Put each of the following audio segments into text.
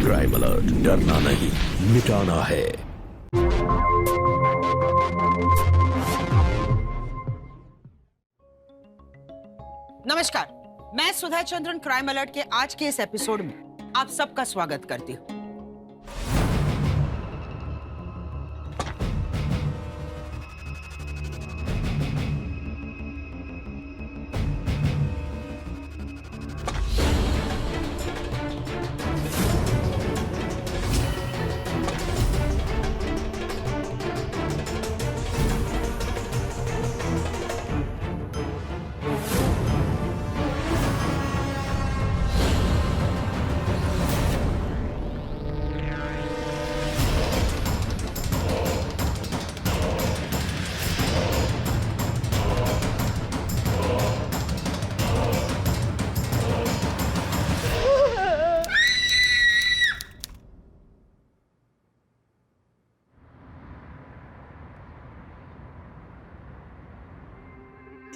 Crime alert, डरना नहीं मिटाना है। नमस्कार, मैं सुधा चंद्रन क्राइम अलर्ट के आज के इस एपिसोड में आप सबका स्वागत करती हूँ।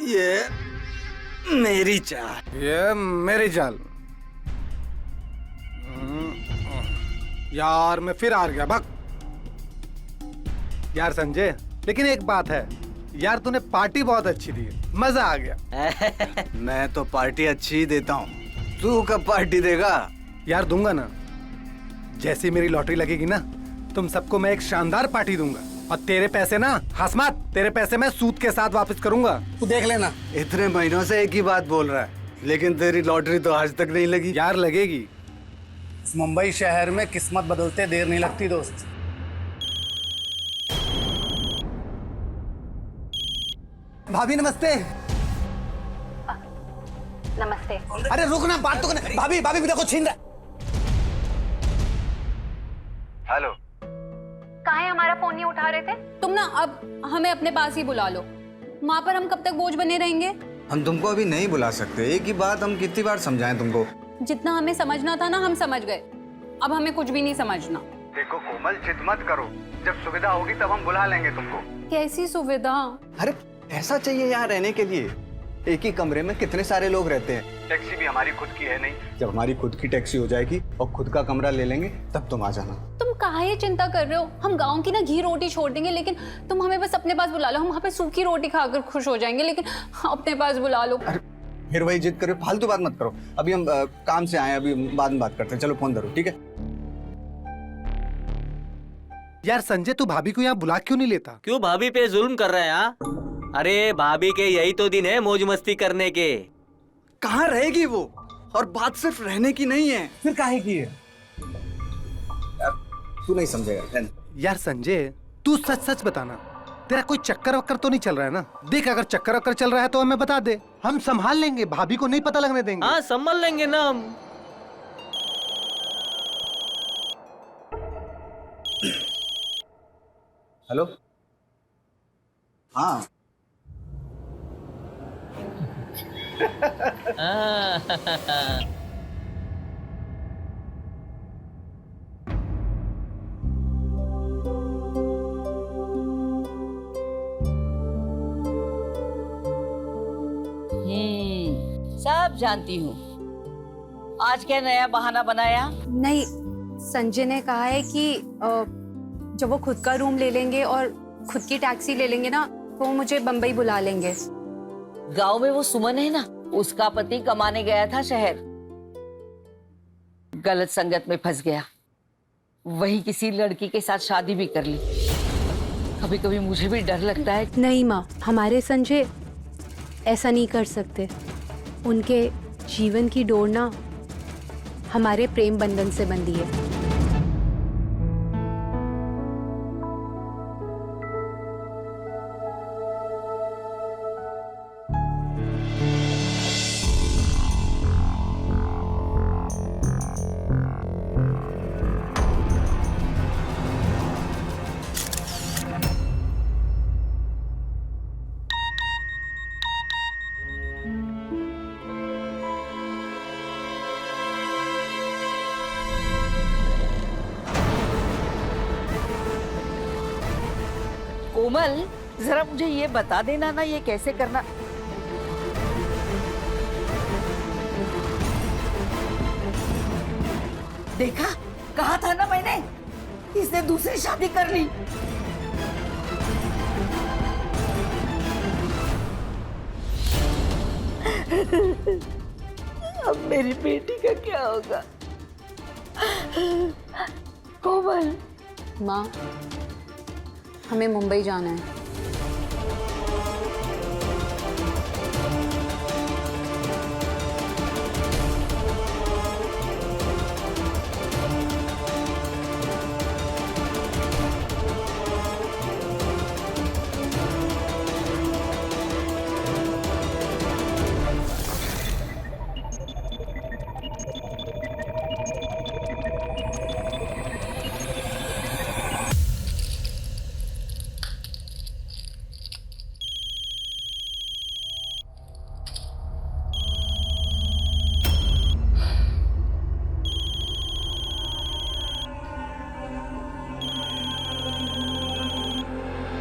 ये मेरी चाल। ये मेरी चाल। यार मैं फिर हार गया, भाग। यार संजय, लेकिन एक बात है यार, तूने पार्टी बहुत अच्छी दी, मजा आ गया। मैं तो पार्टी अच्छी ही देता हूँ, तू कब पार्टी देगा? यार दूंगा ना, जैसी मेरी लॉटरी लगेगी ना, तुम सबको मैं एक शानदार पार्टी दूंगा। और तेरे पैसे ना, हंस मत, तेरे पैसे मैं सूद के साथ वापस करूंगा, तू देख लेना। इतने महीनों से एक ही बात बोल रहा है, लेकिन तेरी लॉटरी तो आज तक नहीं लगी। यार लगेगी। इस मुंबई शहर में किस्मत बदलते देर नहीं लगती दोस्त। भाभी नमस्ते। नमस्ते। अरे रुक ना, बात तो करने। भाभी भाभी भी देखो, छीन रहा। हेलो, कहाँ है? हमारा फोन नहीं उठा रहे थे तुम ना। अब हमें अपने पास ही बुला लो। वहाँ पर हम कब तक बोझ बने रहेंगे? हम तुमको अभी नहीं बुला सकते। एक ही बात हम कितनी बार समझाएं तुमको? जितना हमें समझना था ना, हम समझ गए। अब हमें कुछ भी नहीं समझना। देखो कोमल, जिद मत करो, जब सुविधा होगी तब हम बुला लेंगे तुमको। कैसी सुविधा? अरे ऐसा चाहिए यहाँ रहने के लिए। एक ही कमरे में कितने सारे लोग रहते हैं। टैक्सी भी हमारी खुद की है नहीं। जब हमारी खुद की टैक्सी हो जाएगी और खुद का कमरा ले लेंगे तब तुम आ जाना। तुम काहे चिंता कर रहे हो? हम गाँव की ना घी रोटी छोड़ देंगे, लेकिन तुम हमें बस अपने पास बुला लो। हम वहाँ पे सूखी रोटी खाकर खुश हो जाएंगे, लेकिन अपने पास बुला लो। अरे फिर वही जिद करो, फालतू बात मत करो। अभी हम काम से आए, अभी बाद में बात करते हैं। चलो फोन धरो, ठीक है? यार संजय, तू भाभी को यहाँ बुला क्यों नहीं लेता? क्यों भाभी पे जुल्म कर रहे हैं? हाँ, अरे भाभी के यही तो दिन है मौज मस्ती करने के। कहाँ रहेगी वो? और बात सिर्फ रहने की नहीं है। फिर काहे की है? तू नहीं समझेगा। यार संजय, तू सच सच बताना, तेरा कोई चक्कर वक्कर तो नहीं चल रहा है ना? देख, अगर चक्कर वक्कर चल रहा है तो हमें बता दे, हम संभाल लेंगे, भाभी को नहीं पता लगने देंगे। हाँ, संभाल लेंगे ना हम। हेलो, हाँ। सब जानती हूँ। आज क्या नया बहाना बनाया? नहीं, संजय ने कहा है कि जब वो खुद का रूम ले लेंगे और खुद की टैक्सी ले लेंगे ना, तो वो मुझे बम्बई बुला लेंगे। गांव में वो सुमन है ना, उसका पति कमाने गया था शहर, गलत संगत में फंस गया। वही किसी लड़की के साथ शादी भी कर ली। कभी कभी मुझे भी डर लगता है। नहीं माँ, हमारे संजय ऐसा नहीं कर सकते। उनके जीवन की डोर ना हमारे प्रेम बंधन से बंधी है। कोमल, जरा मुझे ये बता देना ना, ये कैसे करना। देखा, कहा था ना मैंने, इसने दूसरी शादी कर ली। अब मेरी बेटी का क्या होगा? कोमल, माँ, हमें मुंबई जाना है।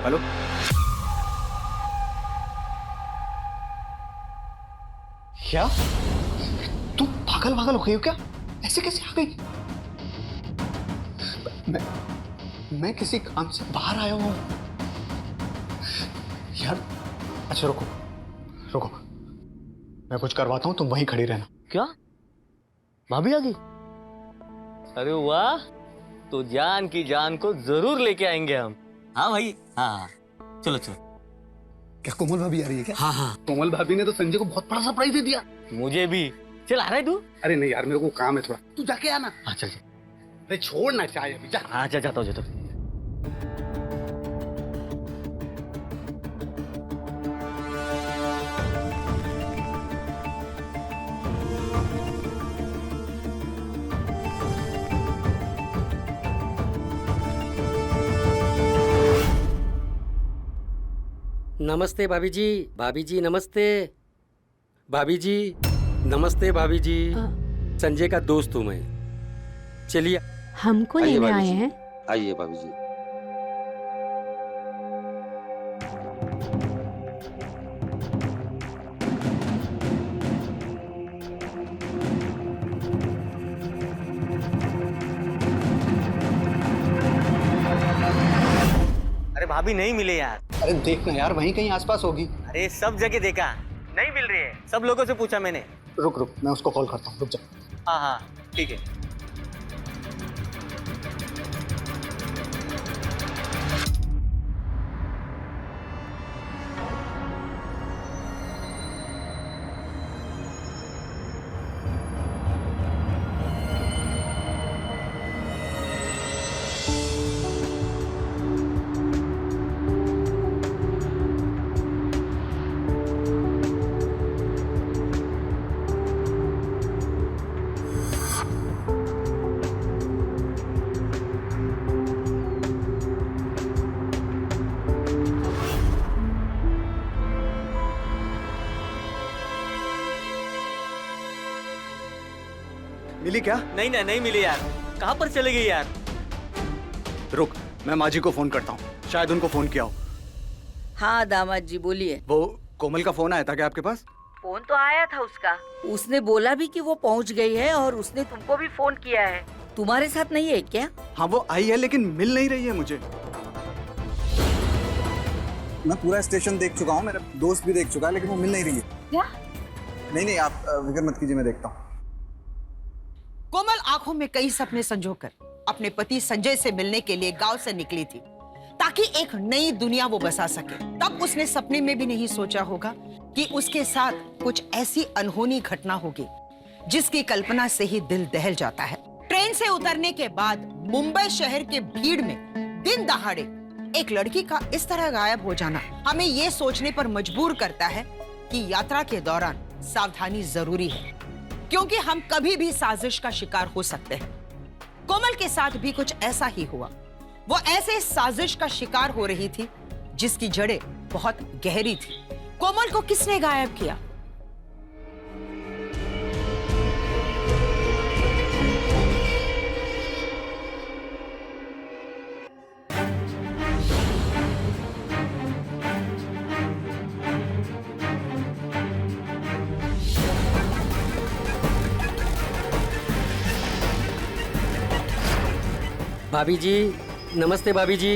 हेलो, क्या तुम पागल पागल हो गई हो क्या? ऐसे कैसे आ गई? मैं किसी काम से बाहर आया हूँ यार। अच्छा रुको रुको, मैं कुछ करवाता हूँ, तुम वहीं खड़ी रहना। क्या भाभी आ गई? अरे वाह, तो जान की जान को जरूर लेके आएंगे हम। हाँ भाई, हाँ चलो चलो। क्या कोमल भाभी आ रही है क्या? हाँ हाँ, कोमल भाभी ने तो संजय को बहुत बड़ा सरप्राइज दे दिया। मुझे भी। चल आ रहा है तू? अरे नहीं यार, मेरे को काम है थोड़ा, तू जाके आना। हाँ चल चल। अरे छोड़ ना, चाय अभी जा। हाँ चल, जाता हूँ जाता हूँ। नमस्ते भाभी जी। भाभी जी नमस्ते। भाभी जी नमस्ते। भाभी जी, संजय का दोस्त हूँ मैं। चलिए। हमको आइए लेने भाभी आए जी। हैं? आइए भाभी जी। अरे भाभी नहीं मिले यार। अरे देखना यार, वहीं कहीं आसपास होगी। अरे सब जगह देखा, नहीं मिल रही है। सब लोगों से पूछा मैंने। रुक रुक, मैं उसको कॉल करता हूँ, रुक जा। हाँ हाँ ठीक है। मिली क्या? नहीं ना, नहीं मिले यार। कहाँ पर चले गई यार? रुक, मैं माँ जी को फोन करता हूँ, शायद उनको फोन किया हो। हाँ दामाद जी बोलिए। वो कोमल का फोन आया था क्या आपके पास? फोन तो आया था उसका, उसने बोला भी कि वो पहुंच गई है और उसने तुमको भी फोन किया है। तुम्हारे साथ नहीं है क्या? हाँ वो आई है, लेकिन मिल नहीं रही है मुझे। मैं पूरा स्टेशन देख चुका हूँ, मेरा दोस्त भी देख चुका है, लेकिन वो मिल नहीं रही है। क्या? नहीं आप फिक्र मत कीजिए, मैं देखता हूँ। कोमल आंखों में कई सपने संजोकर अपने पति संजय से मिलने के लिए गांव से निकली थी, ताकि एक नई दुनिया वो बसा सके। तब उसने सपने में भी नहीं सोचा होगा कि उसके साथ कुछ ऐसी अनहोनी घटना होगी जिसकी कल्पना से ही दिल दहल जाता है। ट्रेन से उतरने के बाद मुंबई शहर के भीड़ में दिन दहाड़े एक लड़की का इस तरह गायब हो जाना हमें ये सोचने पर मजबूर करता है कि यात्रा के दौरान सावधानी जरूरी है, क्योंकि हम कभी भी साजिश का शिकार हो सकते हैं। कोमल के साथ भी कुछ ऐसा ही हुआ। वो ऐसे साजिश का शिकार हो रही थी जिसकी जड़ें बहुत गहरी थी। कोमल को किसने गायब किया? भाभी जी नमस्ते भाभी जी।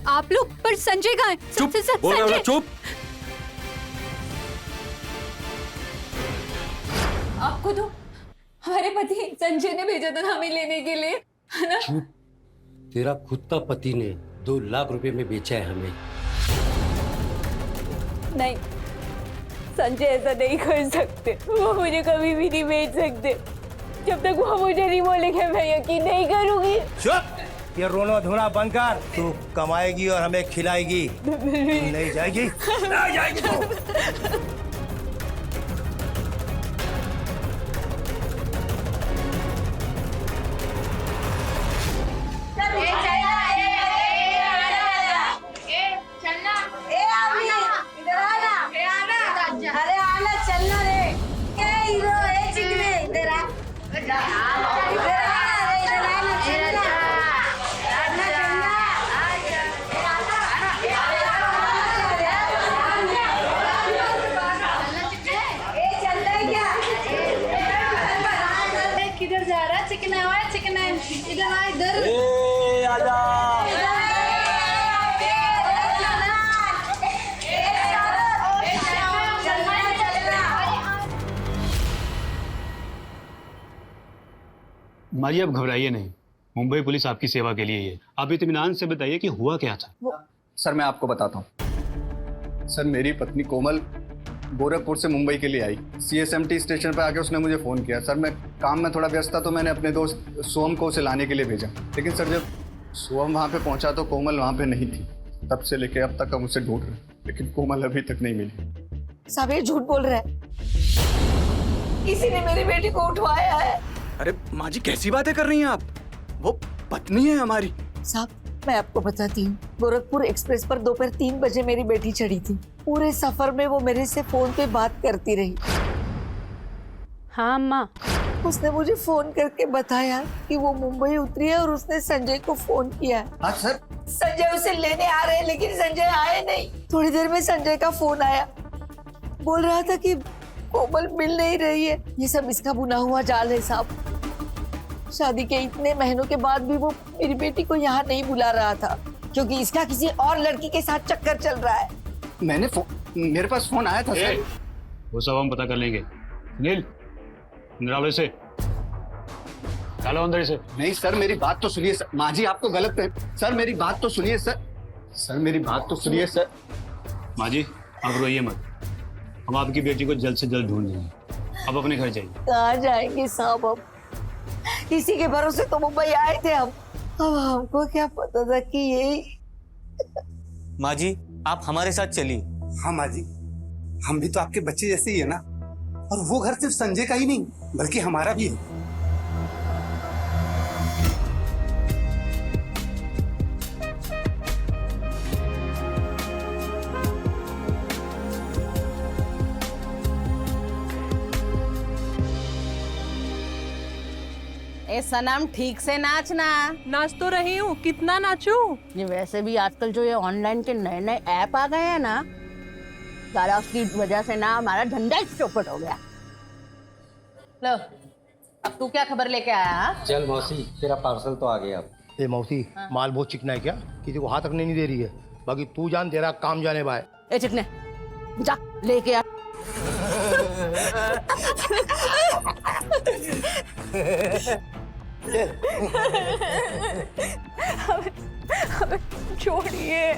आप लोग पर संजय कहाँ है? चुप बोल रहे हो ना, चुप। आपको तो हमारे पति संजय ने भेजा था हमें लेने के लिए, है ना? चुप। तेरा खुद का पति ने 2 लाख रुपए में बेचा है हमें। नहीं, संजय ऐसा नहीं कर सकते। वो मुझे कभी भी नहीं भेज सकते। जब तक वो मुझे नहीं बोलेंगे मैं यकीन नहीं करूंगी। चुप! ये रोना धोना बंद कर। तू कमाएगी और हमें खिलाएगी। नहीं जाएगी? नहीं जाएगी तू। अरे आना चलना रे। ए हीरो ए चिकने इधर आ। इधर आना चलना। किधर जा रहा है? चिकना है चिकना है। इधर आ इधर। माजी आप घबराइए नहीं, मुंबई पुलिस आपकी सेवा के लिए ही है। आप इत्मीनान से बताइए कि हुआ क्या था। सर मैं आपको बताता हूँ। सर मेरी पत्नी कोमल गोरखपुर से मुंबई के लिए आई। CSMT स्टेशन पर आके उसने मुझे फ़ोन किया। सर मैं काम में थोड़ा व्यस्त था तो मैंने अपने दोस्त सोहम को उसे लाने के लिए भेजा। लेकिन सर जब सोहम वहाँ पे पहुँचा तो कोमल वहाँ पे नहीं थी। तब से लेके अब तक हम उसे ढूंढ रहे हैं, लेकिन कोमल अभी तक नहीं मिली। सब ये झूठ बोल रहा है। किसी ने मेरी बेटी को उठवाया है। अरे माँ जी कैसी बातें कर रही हैं आप? वो पत्नी है हमारी। साहब मैं आपको बताती हूँ, गोरखपुर एक्सप्रेस पर दोपहर 3 बजे मेरी बेटी चढ़ी थी। पूरे सफर में वो मेरे से फोन पे बात करती रही। हाँ अम्मा। उसने मुझे फोन करके बताया कि वो मुंबई उतरी है और उसने संजय को फोन किया है। हाँ सर। संजय उसे लेने आ रहे हैं, लेकिन संजय आए नहीं। थोड़ी देर में संजय का फोन आया, बोल रहा था कि कोमल मिल नहीं रही है। ये सब इसका बुना हुआ जाल है साहब। शादी के इतने महीनों के बाद भी वो मेरी बेटी को यहाँ नहीं बुला रहा था, क्योंकि इसका किसी और लड़की के साथ चक्कर चल रहा है। मेरे पास फोन आया था सर। वो सब हम पता कर लेंगे। नील निरालो इसे, डालो अंदर इसे। नहीं सर मेरी बात तो सुनिए सर। माँ जी आपको गलत है। सर मेरी बात तो सुनिए सर। सर मेरी बात तो सुनिए सर। माँ जी आप रोइए मत, हम आपकी बेटी को जल्द से जल्द ढूंढ लेंगे। अब अपने घर जाइए। कहाँ जाएंगे साहब अब? इसी के भरोसे तो मुंबई आए थे हम। अब हमको क्या पता था कि यही। माँ जी आप हमारे साथ चलिए। हाँ माँ जी, हम भी तो आपके बच्चे जैसे ही है ना। और वो घर सिर्फ संजय का ही नहीं बल्कि हमारा भी है। ए सनम ठीक से नाचना। नाच तो रही हूँ, कितना नाचूं? ये वैसे भी आजकल जो ये ऑनलाइन के नए नए ऐप आ गए हैं ना, सारा उसकी वजह से ना हमारा धंधा चौपट हो गया। लो अब तू क्या खबर लेके आया? हाँ? चल मौसी तेरा पार्सल तो आ गया। अब ए मौसी, माल बहुत चिकना है क्या? किसी को हाथ रखने नहीं दे रही है। बाकी तू जान, तेरा काम जाने बाय। ए चिकने जा लेके आ। छोड़िए।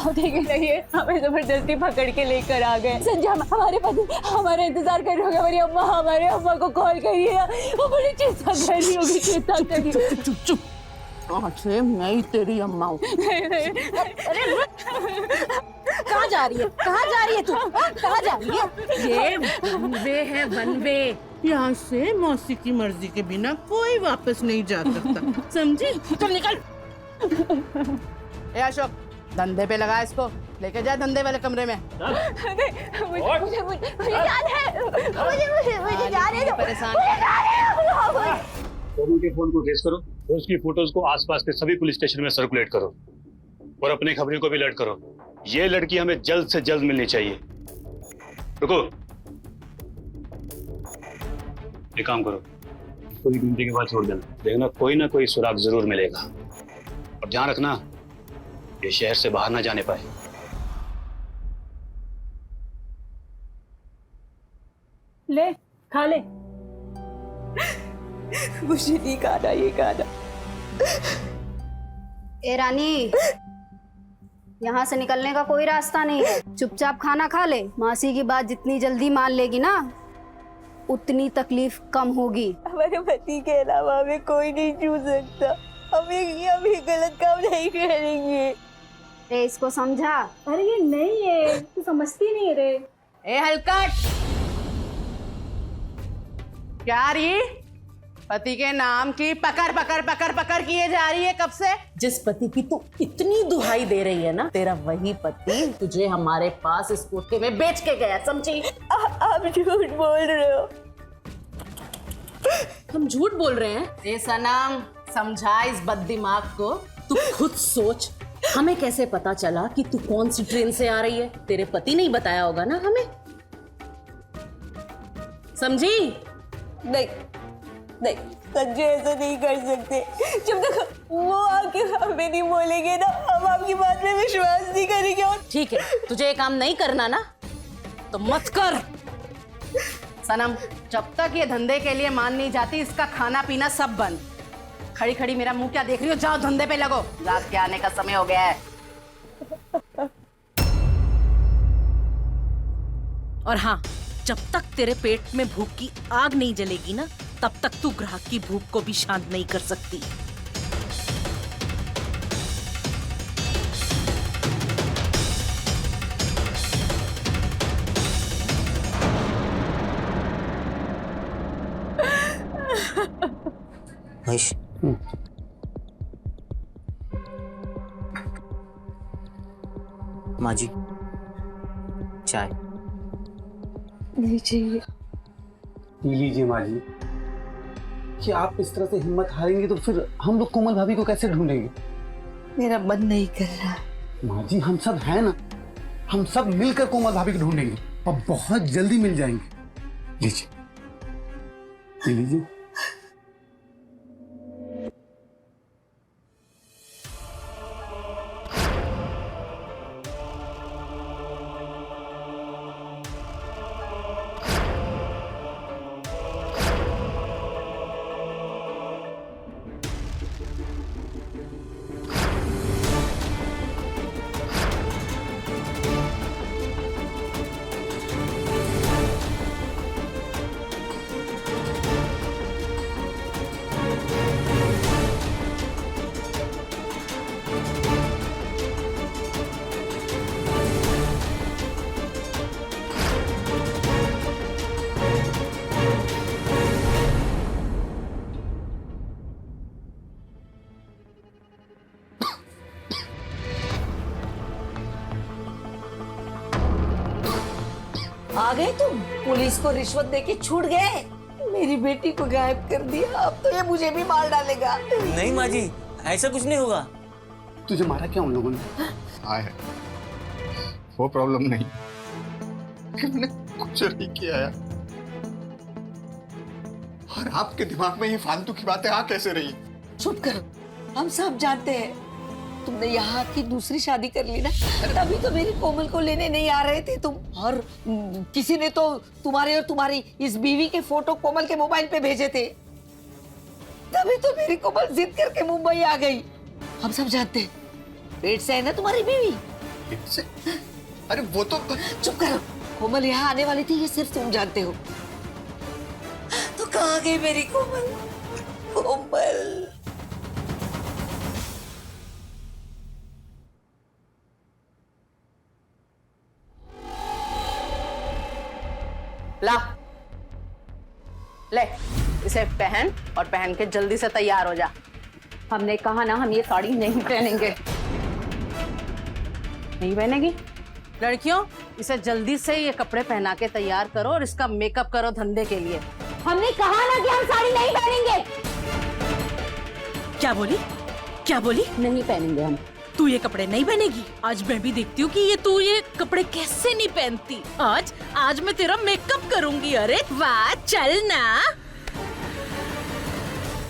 देखिए नहीं, हमें जबरदस्ती पकड़ के लेकर आ गए। संजय हमारे पति हमारा इंतजार कर रहे होंगे। हमारे अम्मा को कॉल करिए, वो बड़ी चिंता कर रही होगी। चिंता करिए। चुप चुप। आज से मैं ही तेरी अम्मा हूँ। कहाँ जा रही है? कहाँ जा रही है तू? कहाँ जा रही है? ये वन वे है, वन वे। यहाँ से मौसी की मर्जी के बिना कोई वापस नहीं जा सकता, समझी? चल निकल। ए अशोक, धंधे पे लगा इसको, लेके जा धंधे वाले कमरे में। मुझे याद है, मुझे याद है। परेशान के फोन को ट्रेस करो और उसकी फोटोज को आसपास के सभी पुलिस स्टेशन में सर्कुलेट करो और अपनी खबरों को भी अलर्ट करो। ये लड़की हमें जल्द से जल्द मिलनी चाहिए। रुको, एक काम करो, पूरी ढूंढने के बाद छोड़ देना, देखना कोई ना कोई सुराग जरूर मिलेगा। और ध्यान रखना ये शहर से बाहर ना जाने पाए। ले खा ले। मुझे नहीं खाना ये खाना। ए रानी, यहाँ से निकलने का कोई रास्ता नहीं है। चुपचाप खाना खा ले। मासी की बात जितनी जल्दी मान लेगी ना, उतनी तकलीफ कम होगी। हमारे पति के अलावा हमें कोई नहीं छू सकता। हम ये गलत काम नहीं करेंगे। रे इसको समझा। अरे ये नहीं है, तू समझती नहीं रे। ए हलकट, क्या रही पति के नाम की पकड़ पकड़ पकड़ पकड़ किए जा रही है कब से? जिस पति की तू इतनी दुहाई दे रही है ना, तेरा वही पति तुझे हमारे पास इस कोठे में बेच के गया, समझी? आप झूठ बोल रहे हो। हम झूठ बोल रहे हैं? ए सनम, समझा इस बददिमाग को। तू खुद सोच, हमें कैसे पता चला कि तू कौन सी ट्रेन से आ रही है? तेरे पति नहीं बताया होगा ना हमें, समझी? नहीं नहीं, संजय ऐसा नहीं कर सकते। जब तक वो आके हमें नहीं बोलेंगे ना, हम आपकी बात में विश्वास नहीं करेंगे। और ठीक है, तुझे ये काम नहीं करना ना तो मत कर। सनम, जब तक ये धंधे के लिए मान नहीं जाती, इसका खाना पीना सब बंद। खड़ी खड़ी मेरा मुंह क्या देख रही हो? जाओ धंधे पे लगो, रात के आने का समय हो गया है। और हाँ, जब तक तेरे पेट में भूख की आग नहीं जलेगी ना, तब तक तू ग्राहक की भूख को भी शांत नहीं कर सकती। माँ जी, चाय नहीं चाहिए। पी लीजिए माँ जी। कि आप इस तरह से हिम्मत हारेंगे तो फिर हम लोग कोमल भाभी को कैसे ढूंढेंगे? मेरा मन नहीं कर रहा। माँ जी, हम सब हैं ना, हम सब मिलकर कोमल भाभी को ढूंढेंगे और बहुत जल्दी मिल जाएंगे। लीजिए, पी लीजिए। आ गए तुम? पुलिस को रिश्वत देके छूट गए। मेरी बेटी को गायब कर दिया, अब तो ये मुझे भी मार डालेगा। नहीं माँ जी, ऐसा कुछ नहीं होगा। तुझे मारा क्या उन लोगों ने? हाँ है, वो प्रॉब्लम नहीं कि मैंने कुछ नहीं किया है। और आपके दिमाग में ये फालतू की बातें आ कैसे रही? चुप करो, हम सब जानते हैं। तुमने यहाँ की दूसरी शादी कर ली ना, तभी तो मेरी कोमल को लेने नहीं आ रहे थे तुम। और किसी ने तो तुम्हारे और तुम्हारी इस बीवी के फोटो कोमल के मोबाइल पे भेजे थे, तभी तो मेरी कोमल जिद करके मुंबई आ गई। हम सब जानते हैं, पेट से है ना तुम्हारी बीवी। पेट से? अरे वो तो। चुप करो, कोमल यहाँ आने वाली थी, ये सिर्फ तुम जानते हो। तो कहाँ गई मेरी कोमल? कोमल ला, ले इसे पहन और पहन के जल्दी से तैयार हो जा। हमने कहा ना, हम ये साड़ी नहीं पहनेंगे। नहीं पहनेगी? लड़कियों, इसे जल्दी से ये कपड़े पहना के तैयार करो और इसका मेकअप करो धंधे के लिए। हमने कहा ना कि हम साड़ी नहीं पहनेंगे। क्या बोली? क्या बोली? नहीं पहनेंगे हम। तू ये कपड़े नहीं पहनेगी? आज मैं भी देखती हूँ कि तू ये कपड़े कैसे नहीं पहनती। आज मैं तेरा मेकअप करूंगी। अरे वाह, चल ना।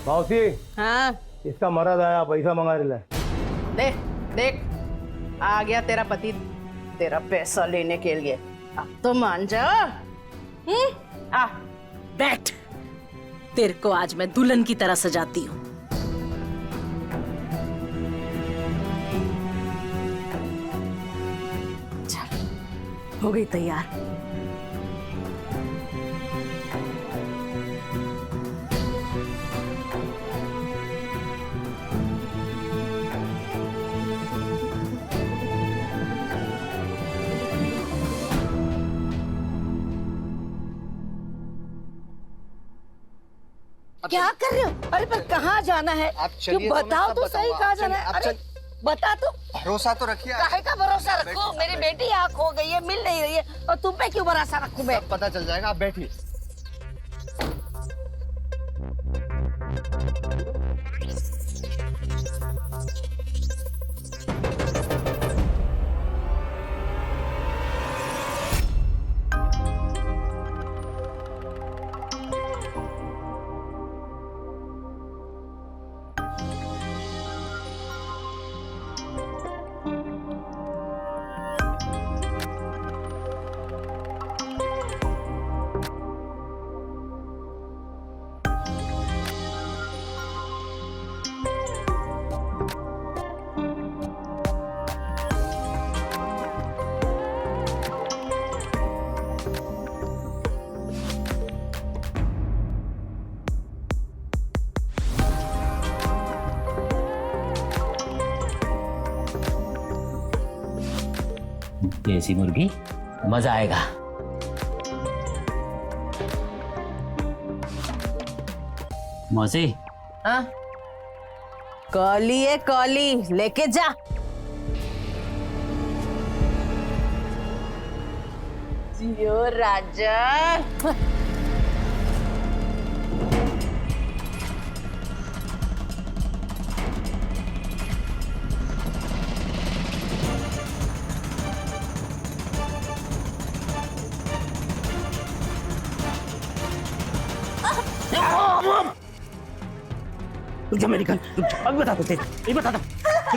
मौसी, हाँ इसका मरद आया, पैसा मंगा रहा है। देख देख, आ गया तेरा पति तेरा पैसा लेने के लिए। अब तो मान जा। आ बैठ, तेरे को आज मैं दुल्हन की तरह सजाती हूँ। चल, हो गई तैयार। क्या कर रहे हो? अरे पर कहाँ जाना है? आप चलिए, बताओ तो सही, कहाँ जाना है? अरे बता तो। भरोसा तो रखिए। काहे का भरोसा रखो? मेरी बेटी आँख हो गई है, मिल नहीं रही है, और तुम पे क्यों भरोसा रखूं मैं? पता चल जाएगा, आप बैठिए। देसी मुर्गी, मजा आएगा। मौसी, हाँ, कॉली है कॉली, लेके जा। जियो राजा। रुक जा मेरी गन, रुक जा, अब बता तुझे, नहीं बताता।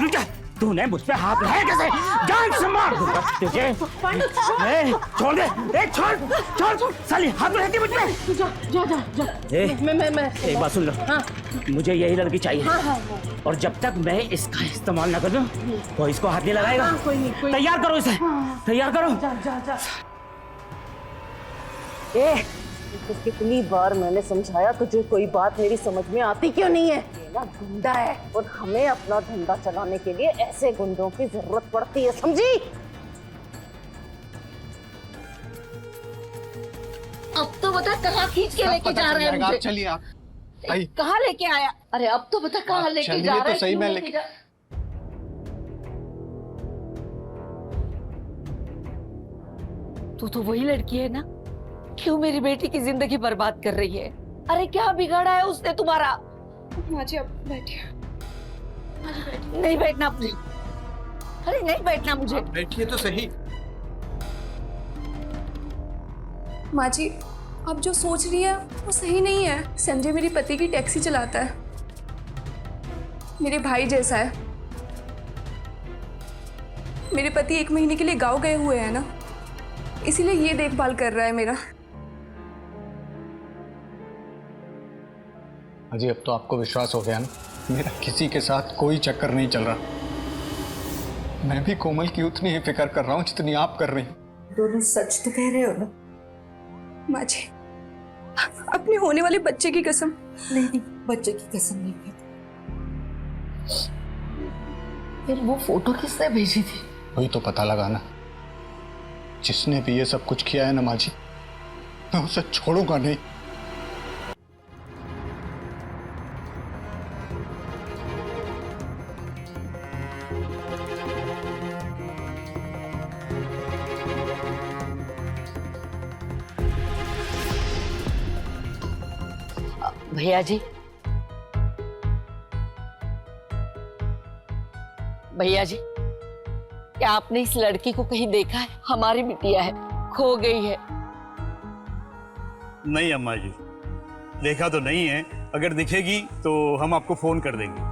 रुक जा, तूने मुझ पे हाथ लगाया कैसे? जान से मार दूंगा तुझे। छोड़ दे, छोड़, साली हाथ लगाती मुझ पे। मैं एक बात सुन लो, हाँ। मुझे यही लड़की चाहिए। हाँ। और जब तक मैं इसका इस्तेमाल ना करूं, तो इसको हाथ नहीं लगाएगा। कोई नहीं। तैयार करो इसे, तैयार करो। जा। तो कितनी बार मैंने समझाया तुझे, कोई बात मेरी समझ में आती क्यों नहीं है? ये ना गुंडा है, और हमें अपना धंधा चलाने के लिए ऐसे गुंडों की जरूरत पड़ती है, समझी? अब तो बता, कहाँ खींच के लेके जा रहे हैं मुझे? चलिए आप, आइए। कहाँ लेके आया? अरे अब तो बता, कहाँ लेके जा रहा है? तो सही, मैं लेके जा। तू तो वही लड़की है ना? क्यों मेरी बेटी की जिंदगी बर्बाद कर रही है? अरे क्या बिगाड़ा है उसने तुम्हारा? माँ जी, अब बैठिए। नहीं बैठना मुझे। अरे नहीं बैठना मुझे। बैठिए तो सही। माँ जी, आप जो सोच रही है वो सही नहीं है। संजय मेरे पति की टैक्सी चलाता है, मेरे भाई जैसा है। मेरे पति 1 महीने के लिए गांव गए हुए हैं ना, इसीलिए ये देखभाल कर रहा है मेरा। अजी, अब तो आपको विश्वास हो गया ना, मेरा किसी के साथ कोई चक्कर नहीं चल रहा। मैं भी कोमल की उतनी ही फिक्र कर रहा हूँ जितनी आप कर रही हैं। दोनों सच तो कह रहे हो ना? माँ जी, अपने होने वाले बच्चे की कसम। नहीं, बच्चे की कसम नहीं खाती। फिर वो फोटो किसने भेजी थी? वही तो पता लगाना। जिसने भी ये सब कुछ किया है ना माँ जी, मैं उसे छोड़ूंगा नहीं। भैया जी, क्या आपने इस लड़की को कहीं देखा है? हमारी बिटिया है, खो गई है। नहीं अम्मा जी, देखा तो नहीं है। अगर दिखेगी तो हम आपको फोन कर देंगे।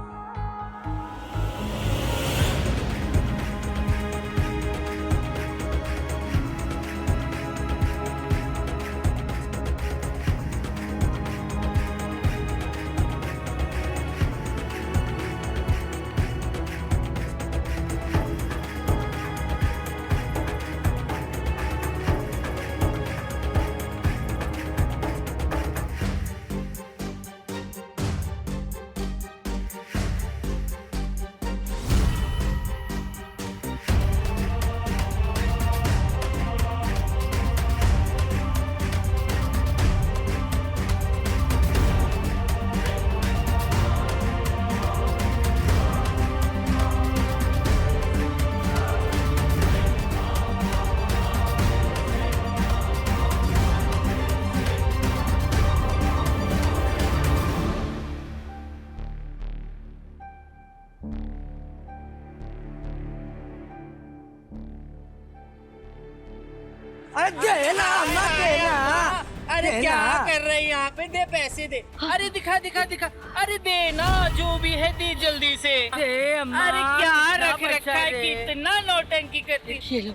अरे क्या कर रहे हैं यहाँ पे? दे पैसे दे। अरे दिखा दिखा दिखा। अरे दे ना, जो भी है दे जल्दी से। दे अम्मा। अरे क्या रख रखा है, कितना नौटंकी करती। ये लो,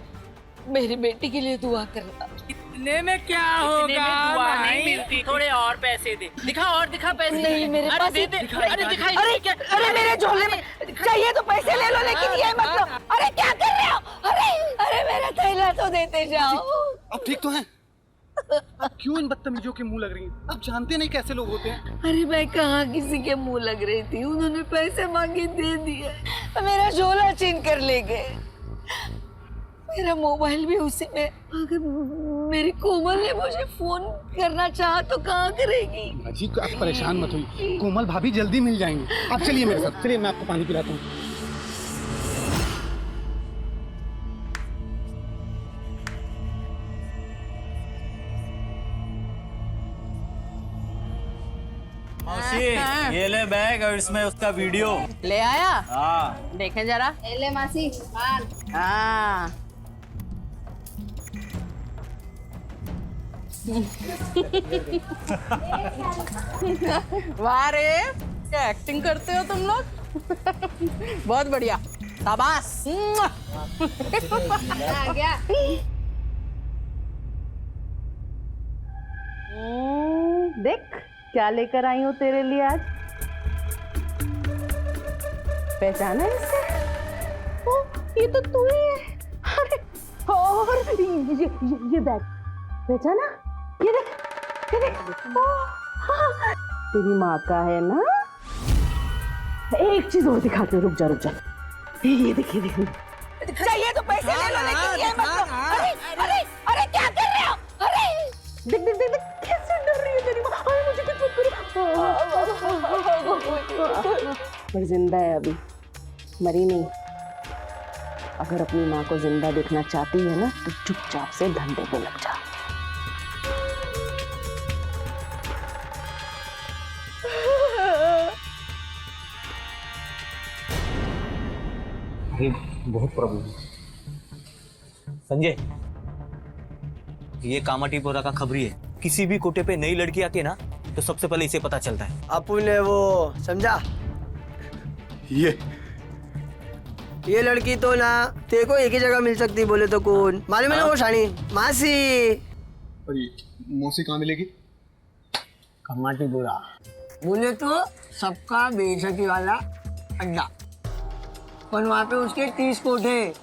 मेरी बेटी के लिए दुआ करना। इतने में क्या होगा? दुआ नहीं मिलती, थोड़े और पैसे दे। दिखा और दिखा पैसे। नहीं, मेरे अरे पास दे दे। अरे दिखा। अरे क्या? अरे मेरे झोले में चाहिए तो पैसे ले लो, लेकिन ये मतलब। अरे क्या कर रहे हो? अरे मेरा थैला तो देते जाओ। अब ठीक तो है? अब क्यों इन बदतमीजों के मुंह लग रही हैं? अब जानते नहीं कैसे लोग होते हैं। अरे मैं कहाँ किसी के मुंह लग रही थी, उन्होंने पैसे मांगे दे दिए, मेरा झोला छीन कर ले गए, मेरा मोबाइल भी उसी में। अगर मेरी कोमल ने मुझे फोन करना चाहा तो कहाँ करेगी? जी आप परेशान मत होइए, कोमल भाभी जल्दी मिल जाएंगी। आप चलिए मेरे साथ, चलिए मैं आपको पानी पिलाता हूँ। ये ले बैग और इसमें उसका वीडियो ले आया। हाँ देखें जरा। ले मासी पान। हाँ। वाह रे, क्या एक्टिंग करते हो तुम लोग। बहुत बढ़िया, शाबाश। आ गया। देख क्या लेकर आई हूँ तेरे लिए आज। पहचाना इसे? ओ, ये तो तू ही है। अरे और ये बैग पहचाना? ये देख, ये देख। ओ, हाँ, तेरी माँ का है ना। एक चीज और दिखाते, रुक जा रुक जा। ये देखिए देखिए। चाहिए तो पैसे ले लो, लेकिन ये मतलब। अरे अरे अरे क्या कर रहे हो? अरे देख देख देख कैसे डर रही है तेरी माँ। अरे मुझे कुछ मत करो। पर जिंदा है अभी, मरी नहीं। अगर अपनी माँ को जिंदा देखना चाहती है ना तो चुपचाप से धंधे पे लग जा। बहुत प्रॉब्लम है संजय। ये कामाटीपुरा का खबरी है। किसी भी कोटे पे नई लड़की आती है ना तो सबसे पहले इसे पता चलता है। अपू ने वो समझा, ये लड़की तो ना तेरे को एक ही जगह मिल सकती, बोले तो कौन मालूम है ना? वो शानी मासी। और ये मौसी कहाँ मिलेगी? कामाटीपुरा बोले तो सबका बेइज्जती वाला अड्डा, पर वहाँ पे उसके 30 कोठे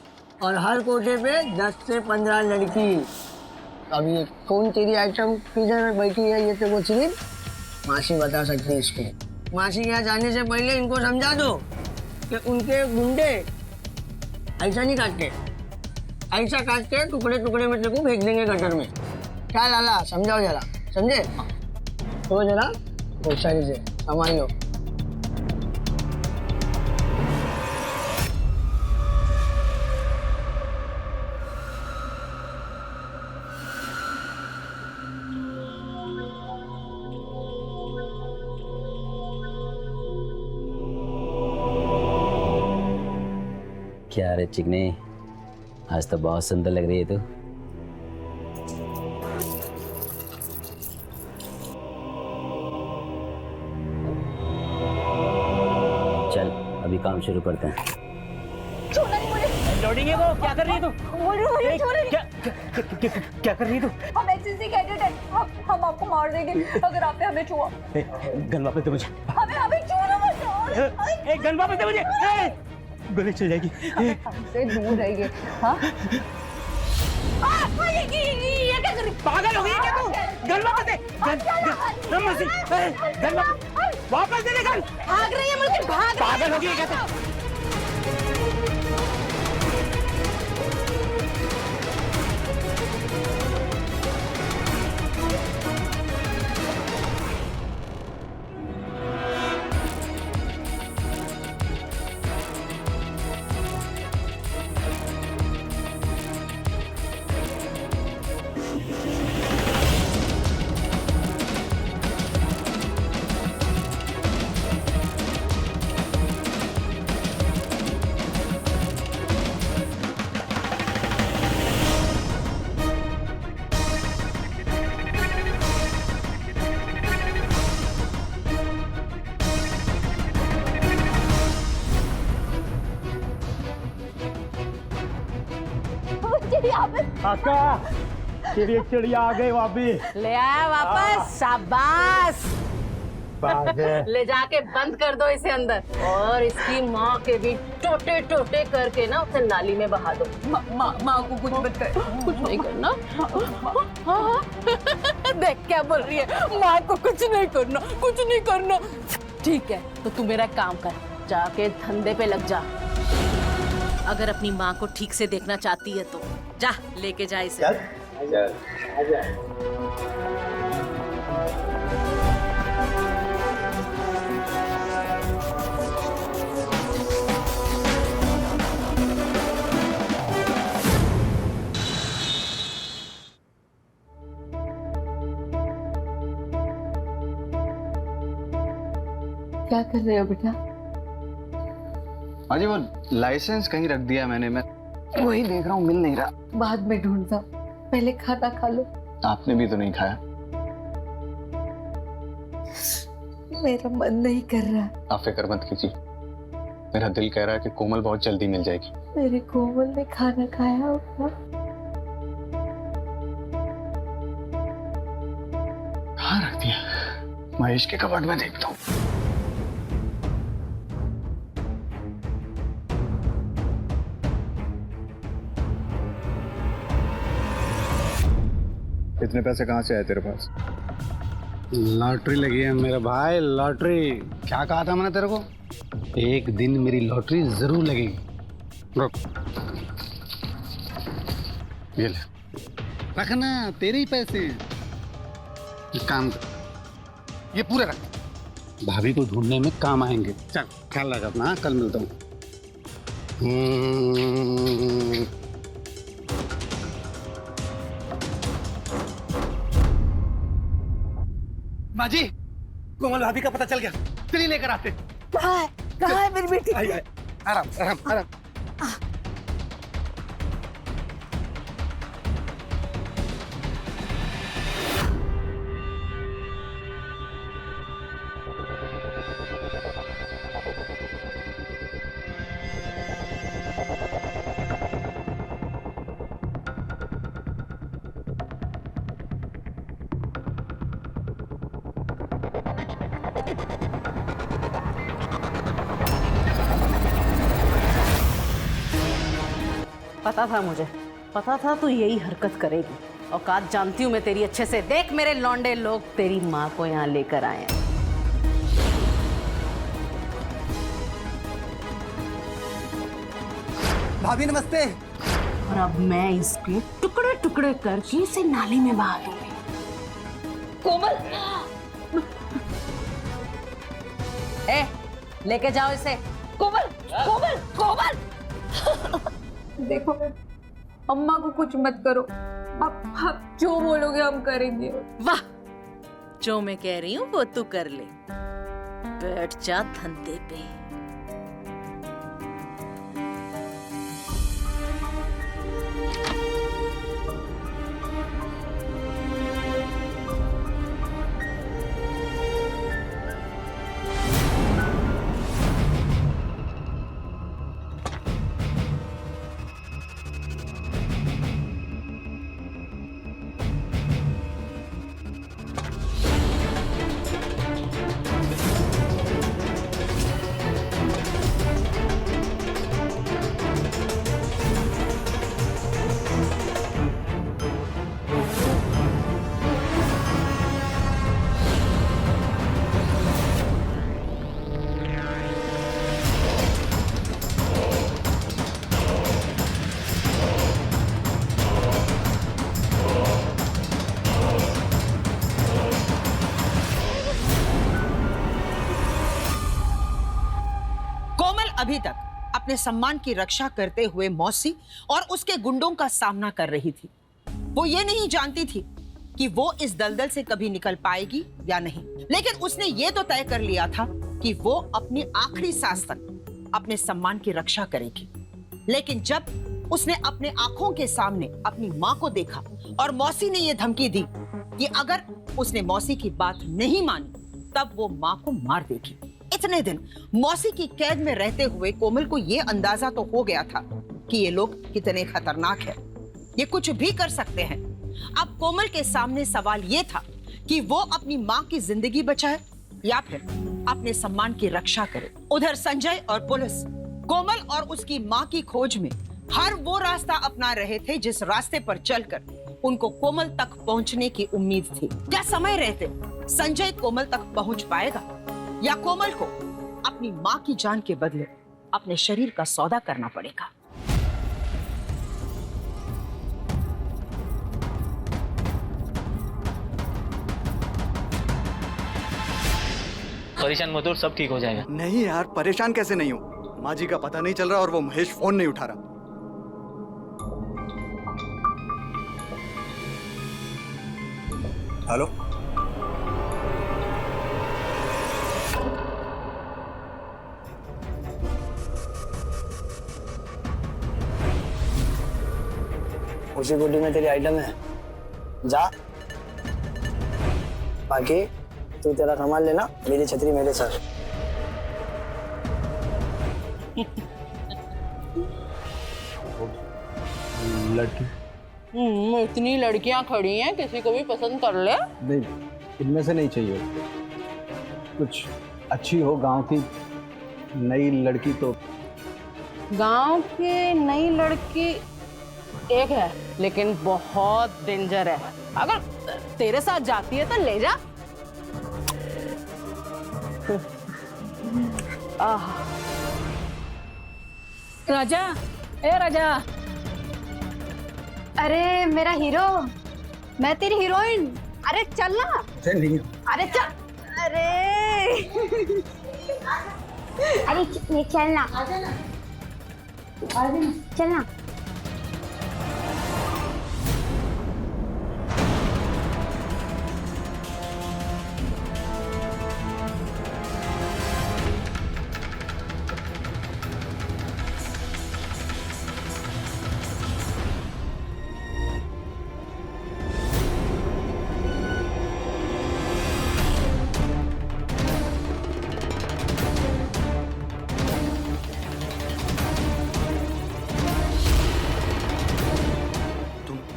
और हर कोठे पे 10 से 15 लड़की। अभी ये कौन तेरी आइटम किधर बैठी है ये तो वो सिर्फ मासी बता सकती है इसको। मासी के यहाँ जाने से पहले इनको समझा दो कि उनके गुंडे ऐसा नहीं काटते, ऐसा काट के टुकड़े टुकड़े में तेरे को फेंक देंगे गटर में। क्या लाला, समझाओ जरा, समझे? तो जरा होशियारी से संभाल लो। क्या रे चिकने, आज तो बहुत सुंदर लग रही है तू। चल अभी काम शुरू करते हैं। लोडिंग है वो, क्या कर रही है तू? बोल रही हूँ, छोड़ रही। क्या कर रही है तू? हम एसएससी कैडेट हैं, हम आपको मार देंगे अगर आपने हमें छुआ। गन वापस दे मुझे। हमें छूना मत। एक गन वापस दे मुझे। गोली चल जाएगी। हमसे दूर रहिए। हाँ? ये क्या कर रही? पागल हो गई है क्या तू? गन वापस दे। गन वापस दे गन। भाग रही है मुझे, भाग। पागल हो गई है क्या तू? काका, चिड़िया आ गई वापस। ले आया वापस, शाबाश। ले जाके बंद कर दो इसे अंदर, और इसकी माँ के भी टोटे टोटे करके ना उसे नाली में बहा दो। माँ को कुछ मत कर। कुछ नहीं करना। हाँ। देख क्या बोल रही है, माँ को कुछ नहीं करना, कुछ नहीं करना। ठीक है, तो तू मेरा काम कर, जाके धंधे पे लग जा। अगर अपनी माँ को ठीक से देखना चाहती है तो जा, लेके जा इसे। क्या कर रहे हो बेटा? हाँ जी, वो लाइसेंस कहीं रख दिया मैंने, मैं वही देख रहा हूँ, मिल नहीं रहा। बाद में ढूंढता, पहले खाना खा लो। आपने भी तो नहीं खाया। मेरा मन नहीं कर रहा। आप फिक्र मत कीजिए, मेरा दिल कह रहा है कि कोमल बहुत जल्दी मिल जाएगी। मेरे कोमल ने खाना खाया होगा। कहाँ रख दिया? महेश के कबर्ड में देखता हूँ। इतने पैसे कहाँ से आए तेरे पास? लॉटरी लगी है मेरे भाई, लॉटरी। क्या कहा था मैंने तेरे को? एक दिन मेरी लॉटरी जरूर लगेगी। रुक, ये ले, रखना, तेरे ही पैसे हैं। एक काम कर, ये पूरे रख, भाभी को ढूंढने में काम आएंगे। चल ख्याल रख अपना, कल मिलता हूँ। बाजी, कोमल भाभी का पता चल गया, चलिए लेकर आते। कहाँ है मेरी बेटी? आराम आराम आराम। पता था मुझे, पता था तू यही हरकत करेगी। औकात जानती हूँ मैं तेरी अच्छे से। देख मेरे लौंडे लोग तेरी माँ को यहाँ लेकर आए हैं। भाभी नमस्ते। और अब मैं इसके टुकड़े टुकड़े करके इसे नाली में बहा दूंगी। कोमल, लेके जाओ इसे। कोमल, कोमल, कोमल। देखो, अम्मा को कुछ मत करो। आप जो बोलोगे हम करेंगे। वाह, जो मैं कह रही हूँ वो तू कर ले। बैठ जा धंधे पे। अभी तक अपने सम्मान की रक्षा करते हुए मौसी और उसके गुंडों का सामना कर रही थी। वो ये नहीं जानती थी कि वो इस दलदल से कभी निकल पाएगी या नहीं, लेकिन उसने ये तो तय कर लिया था कि वो अपनी आखिरी सांस तक अपने सम्मान की रक्षा करेगी। लेकिन जब उसने अपने आंखों के सामने अपनी माँ को देखा और मौसी ने ये धमकी दी कि अगर उसने मौसी की बात नहीं मानी तब वो माँ को मार देगी। इतने दिन मौसी की कैद में रहते हुए कोमल को ये अंदाजा तो हो गया था कि ये लोग कितने खतरनाक हैं, ये कुछ भी कर सकते हैं। अब कोमल के सामने सवाल ये था कि वो अपनी माँ की जिंदगी बचाए या फिर अपने सम्मान की रक्षा करे। उधर संजय और पुलिस कोमल और उसकी माँ की खोज में हर वो रास्ता अपना रहे थे जिस रास्ते पर चलकर उनको कोमल तक पहुंचने की उम्मीद थी। क्या समय रहते संजय कोमल तक पहुंच पाएगा या कोमल को अपनी माँ की जान के बदले अपने शरीर का सौदा करना पड़ेगा? परेशान मत हो, सब ठीक हो जाएगा। नहीं यार, परेशान कैसे नहीं हूँ? माँ जी का पता नहीं चल रहा और वो महेश फोन नहीं उठा रहा। हेलो, उसी गुड्डी में तेरी आइटम है, जा। बाकी तू तेरा सामान लेना, मेरी छतरी मेरे सर। लड़की इतनी लड़कियां खड़ी हैं, किसी को भी पसंद कर ले। नहीं, इनमें से नहीं चाहिए। कुछ अच्छी हो, गांव की नई लड़की। तो गांव की नई लड़की एक है, लेकिन बहुत डेंजर है। अगर तेरे साथ जाती है तो ले जा। राजा, ए राजा। अरे मेरा हीरो, मैं तेरी हीरोइन। अरे चल ना। नहीं। अरे चल। अरे अरे चलना, चलना।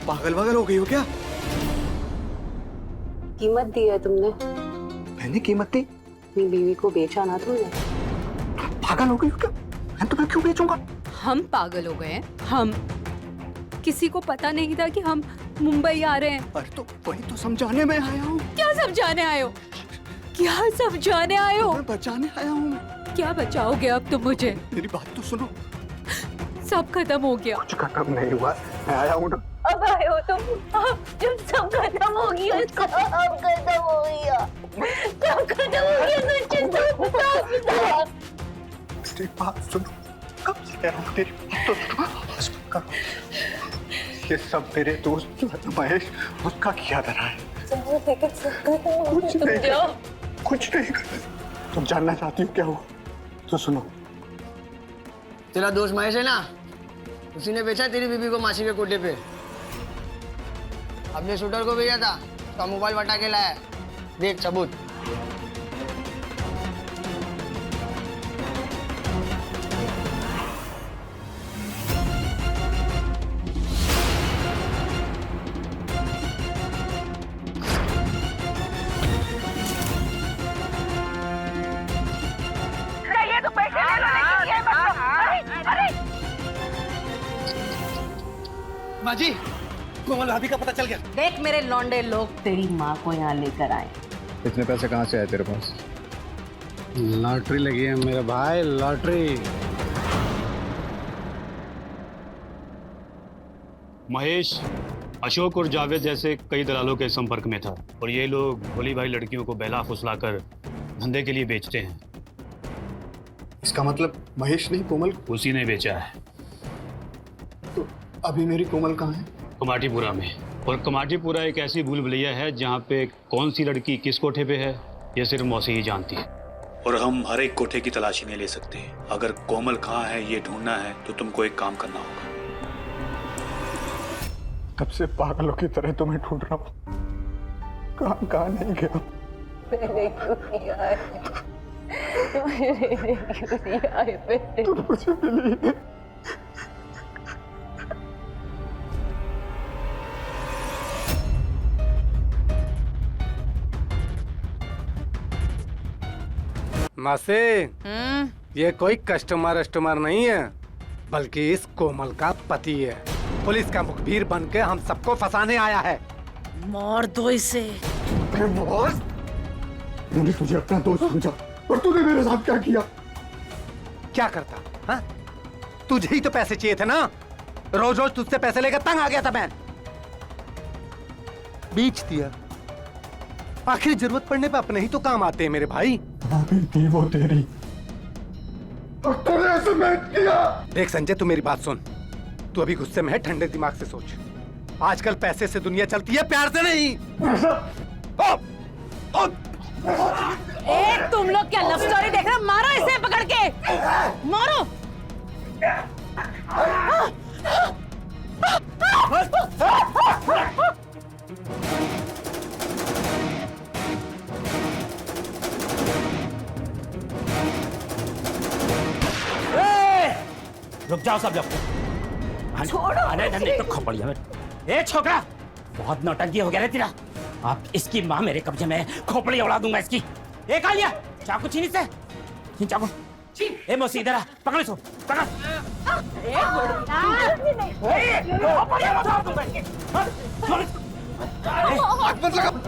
पागल वागल हो गई हो क्या? कीमत दी है तुमने? मैंने कीमत दी? अपनी बीवी को बेचा ना तुमने। पागल हो गई हो क्या? मैं तुम्हें क्यों बेचूंगा? हम पागल हो गए हैं? हम? किसी को पता नहीं था कि हम मुंबई आ रहे हैं। अरे तो वही तो समझाने में आया हूँ। क्या समझाने आए हो? क्या समझाने आए हो? बचाने आया हूँ मैं। क्या बचाओगे अब तुम मुझे? मेरी बात तो सुनो। सब खत्म हो गया। कुछ खत्म नहीं हुआ, मैं आया हूँ ना। अब आए हो तुम? जब सब खत्म हो गया, सब खत्म हो गया, सब खत्म हो गया, बता। मेरी बात सुनो, कब से कह रहा हूँ, तेरी बात तो सुनो। ये सब मेरे दोस्त जो है महेश, उसका किया धरा है। कुछ नहीं कर। तुम जानना चाहती हो क्या हुआ? तो सुनो। तेरा दोस्त महेश है ना, उसी ने बेचा तेरी बीबी को मासी के कोटे पे। अपने शूटर को भेजा था, उसका मोबाइल बटा के लाया। देख सबूत। माँ जी, कोमल भाभी का पता चल गया। देख मेरे लौंडे लोग तेरी माँ को यहाँ लेकर आए। इतने पैसे कहाँ से आए तेरे पास? लॉटरी लगी है मेरे भाई, लॉटरी। महेश अशोक और जावेद जैसे कई दलालों के संपर्क में था और ये लोग भोली भाई लड़कियों को बहला फुसलाकर धंधे के लिए बेचते हैं। इसका मतलब महेश नहीं, कोमल? उसी ने बेचा है। तो अभी मेरी कोमल कहाँ है? कमाटीपुरा में। और कमाटीपुरा एक ऐसी भूल भुलैया है जहाँ पे कौन सी लड़की किस कोठे पे है ये सिर्फ मौसी ही जानती है। और हम हर एक कोठे की तलाशी नहीं ले सकते। अगर कोमल कहाँ है ये ढूंढना है तो तुमको एक काम करना होगा। तब से पागलों की तरह तुम्हें ढूंढ रहा हूँ, कहाँ नहीं गया। मेरे क्यों नहीं आए? मेरे क्यों नहीं आए? तुम मुझे मिली। मासे, ये कोई कस्टमर नहीं है, बल्कि इस कोमल का पति है। पुलिस का मुखबिर बन के हम सबको फंसाने आया है। मार दो इसे। मैंने तुझे अपना दोस्त समझा और तूने मेरे साथ क्या किया? क्या करता? हाँ? तुझे ही तो पैसे चाहिए थे ना? रोज रोज तुझसे पैसे लेकर तंग आ गया था मैं। बेच दिया। आखिर जरूरत पड़ने पे अपने ही तो काम आते हैं मेरे भाई। भाभी थी वो तेरी और तूने ऐसे मैच किया। देख संजय, तू मेरी बात सुन। तू अभी गुस्से में है, ठंडे दिमाग से सोच। आजकल पैसे से दुनिया चलती है, प्यार से नहीं। तुम लोग क्या लव स्टोरी देख रहे हो? मारो इसे पकड़ के, मारो। रुक जाओ सब लोग। छोड़ो आने धन्य तो खपड़िया में। ए छोकरा, बहुत नौटंकी हो गया रे तेरा। आप इसकी माँ मेरे कब्जे में है, खोपड़ी उड़ा दूंगा इसकी। ए कालिया, चाकू छीन इससे। छीन चाकू। ए मौसी इधर आ, पकड़ इसको, पकड़।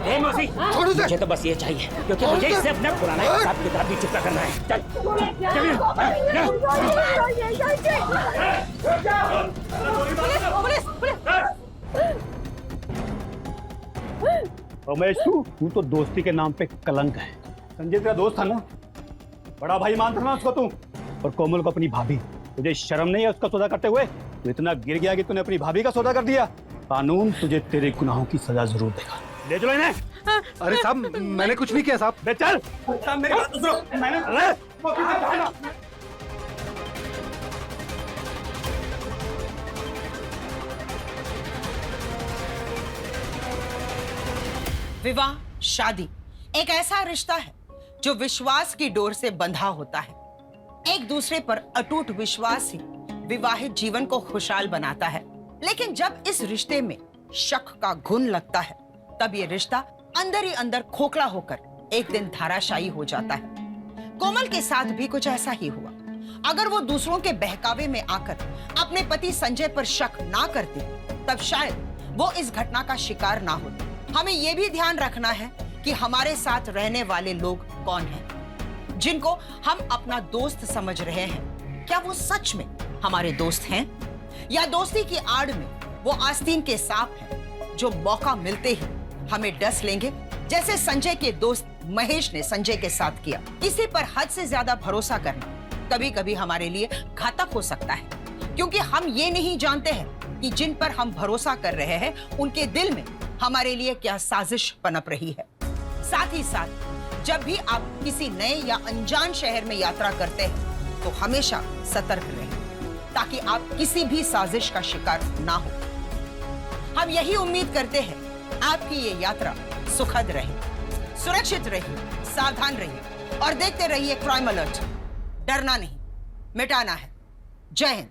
ए मौसी, मुझे तो बस ये चाहिए, क्योंकि मुझे इससे अपना पुराना हिसाब किताब भी चुकता करना है। चल, उमेश, तू तो दोस्ती के नाम पे कलंक है। संजय तेरा दोस्त था ना, बड़ा भाई मानता ना उसको तू। और कोमल को अपनी भाभी, तुझे शर्म नहीं है उसका सौदा करते हुए? तू इतना गिर गया कि तूने अपनी भाभी का सौदा कर दिया। कानून तुझे तेरे गुनाहों की सजा जरूर देगा। ले चलो इन्हें। अरे साहब, मैंने कुछ नहीं किया साहब। ले चल। मेरी बात तो सुनो। मैंने विवाह, शादी एक ऐसा रिश्ता है जो विश्वास की डोर से बंधा होता है। एक दूसरे पर अटूट विश्वास ही विवाहित जीवन को खुशहाल बनाता है। लेकिन जब इस रिश्ते में शक का घुन लगता है, तब ये रिश्ता अंदर ही अंदर खोखला होकर एक दिन धाराशायी हो जाता है। कोमल के साथ भी कुछ ऐसा ही हुआ। अगर वो दूसरों के बहकावे में आकर अपने पति संजय पर शक ना करती, तब शायद वो इस घटना का शिकार ना होती। हमें ये भी ध्यान रखना है कि हमारे साथ रहने वाले लोग कौन हैं, जिनको हम अपना दोस्त समझ रहे हैं। क्या वो सच में हमारे दोस्त हैं, या दोस्ती की आड़ में वो आस्तीन के सांप हैं जो मौका मिलते ही हमें डस लेंगे, जैसे संजय के दोस्त महेश ने संजय के साथ किया। किसी पर हद से ज्यादा भरोसा करना कभी कभी हमारे लिए घातक हो सकता है, क्योंकि हम ये नहीं जानते हैं कि जिन पर हम भरोसा कर रहे हैं उनके दिल में हमारे लिए क्या साजिश पनप रही है। साथ ही साथ जब भी आप किसी नए या अनजान शहर में यात्रा करते हैं तो हमेशा सतर्क रहें, ताकि आप किसी भी साजिश का शिकार ना हो। हम यही उम्मीद करते हैं आपकी ये यात्रा सुखद रहे, सुरक्षित रहिए, सावधान रहिए और देखते रहिए क्राइम अलर्ट। डरना नहीं, मिटाना है। जय हिंद।